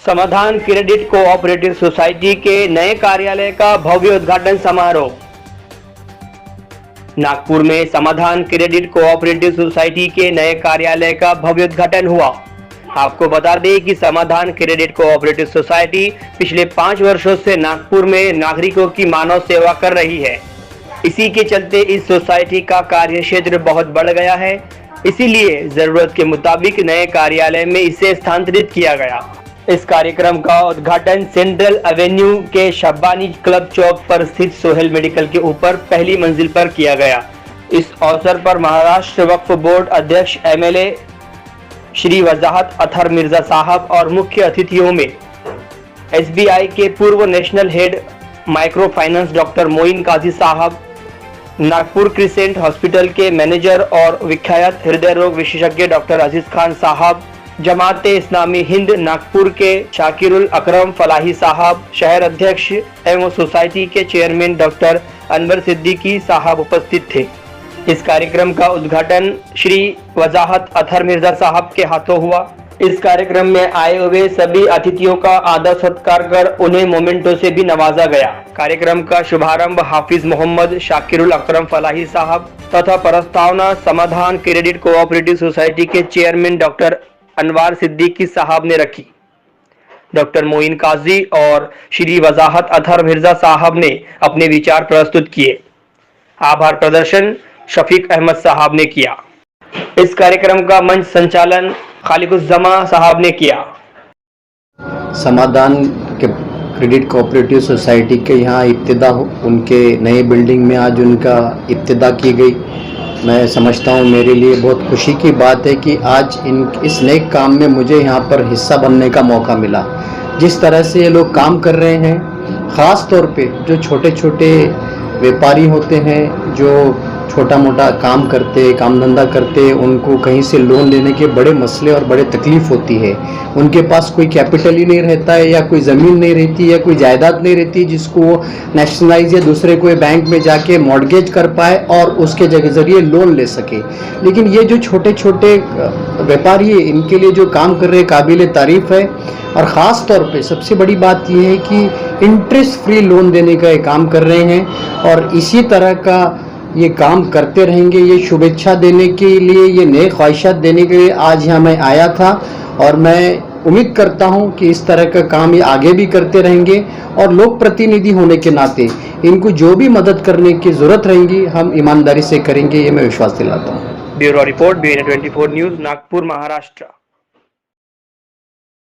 समाधान credit cooperative society के नए कार्यालय का भव्य उद्घाटन समारोह। नागपुर में समाधान क्रेडिट कोऑपरेटिव सोसाइटी के नए कार्यालय का भव्य उद्घाटन हुआ। आपको बता दें कि समाधान क्रेडिट कोऑपरेटिव सोसाइटी पिछले 5 वर्षों से नागपुर में नागरिकों की मानव सेवा कर रही है। इसी के चलते इस सोसाइटी का कार्य क्षेत्र बहुत बढ़ गया है, इसीलिए जरूरत के मुताबिक नए कार्यालय में इसे स्थानांतरित किया गया। इस कार्यक्रम का उद्घाटन सेंट्रल एवेन्यू के शब्बानी क्लब चौक पर स्थित सोहेल मेडिकल के ऊपर पहली मंजिल पर किया गया। इस अवसर पर महाराष्ट्र वक्फ बोर्ड अध्यक्ष MLA श्री वजाहत अतहर मिर्जा साहब और मुख्य अतिथियों में SBI के पूर्व national head micro finance doctor Moin Kazi साहब, नागपुर क्रिसेंट हॉस्पिटल के मैनेजर और विख्यात हृदय रोग विशेषज्ञ डॉक्टर अजीज खान साहब, जमाते इस्लामी हिंद नागपुर के शाकिरुल अकरम फलाही साहब, शहर अध्यक्ष एवं सोसाइटी के चेयरमैन डॉक्टर अनवर सिद्दीकी साहब उपस्थित थे। इस कार्यक्रम का उद्घाटन श्री वजाहत अतहर मिर्जा साहब के हाथों हुआ। इस कार्यक्रम में आए हुए सभी अतिथियों का आदर सत्कार कर उन्हें मोमेंटो से भी नवाजा गया। कार्यक्रम का शुभारंभ हाफिज मोहम्मद शाकिरुल अकरम फलाही साहब तथा प्रस्तावना समाधान क्रेडिट कोऑपरेटिव सोसाइटी के चेयरमैन डॉक्टर अनवर सिद्दीकी साहब ने रखी। डॉक्टर मोइन काजी और श्री वजाहत अतहर मिर्जा साहब ने अपने विचार प्रस्तुत किए। आभार प्रदर्शन शफीक अहमद साहब ने किया। इस कार्यक्रम का मंच संचालन खालिकुज्जमा साहब ने किया। समाधान के क्रेडिट कोऑपरेटिव सोसाइटी के यहाँ इब्तिदा उनके नए बिल्डिंग में आज उनका इब्तिदा की गई। मैं समझता हूँ मेरे लिए बहुत खुशी की बात है कि आज इस नए काम में मुझे यहाँ पर हिस्सा बनने का मौका मिला। जिस तरह से ये लोग काम कर रहे हैं, ख़ास तौर पे जो छोटे छोटे व्यापारी होते हैं, जो छोटा मोटा काम धंधा करते, उनको कहीं से लोन लेने के बड़े मसले और बड़े तकलीफ़ होती है। उनके पास कोई कैपिटल ही नहीं रहता है, या कोई ज़मीन नहीं रहती, या कोई जायदाद नहीं रहती जिसको वो नेशनलाइज या दूसरे कोई बैंक में जाके मॉर्गेज कर पाए और उसके ज़रिए लोन ले सके। लेकिन ये जो छोटे छोटे व्यापारी है, इनके लिए जो काम कर रहे हैं काबिल तारीफ़ है। और ख़ास तौर पे सबसे बड़ी बात यह है कि इंटरेस्ट फ्री लोन देने का ये काम कर रहे हैं, और इसी तरह का ये काम करते रहेंगे। ये शुभेच्छा देने के लिए, ये नए ख्वाहिशात देने के लिए आज यहाँ मैं आया था, और मैं उम्मीद करता हूँ कि इस तरह का काम ये आगे भी करते रहेंगे। और लोक प्रतिनिधि होने के नाते इनको जो भी मदद करने की ज़रूरत रहेगी, हम ईमानदारी से करेंगे, ये मैं विश्वास दिलाता हूँ। Bureau report BN24 news, Nagpur, Maharashtra.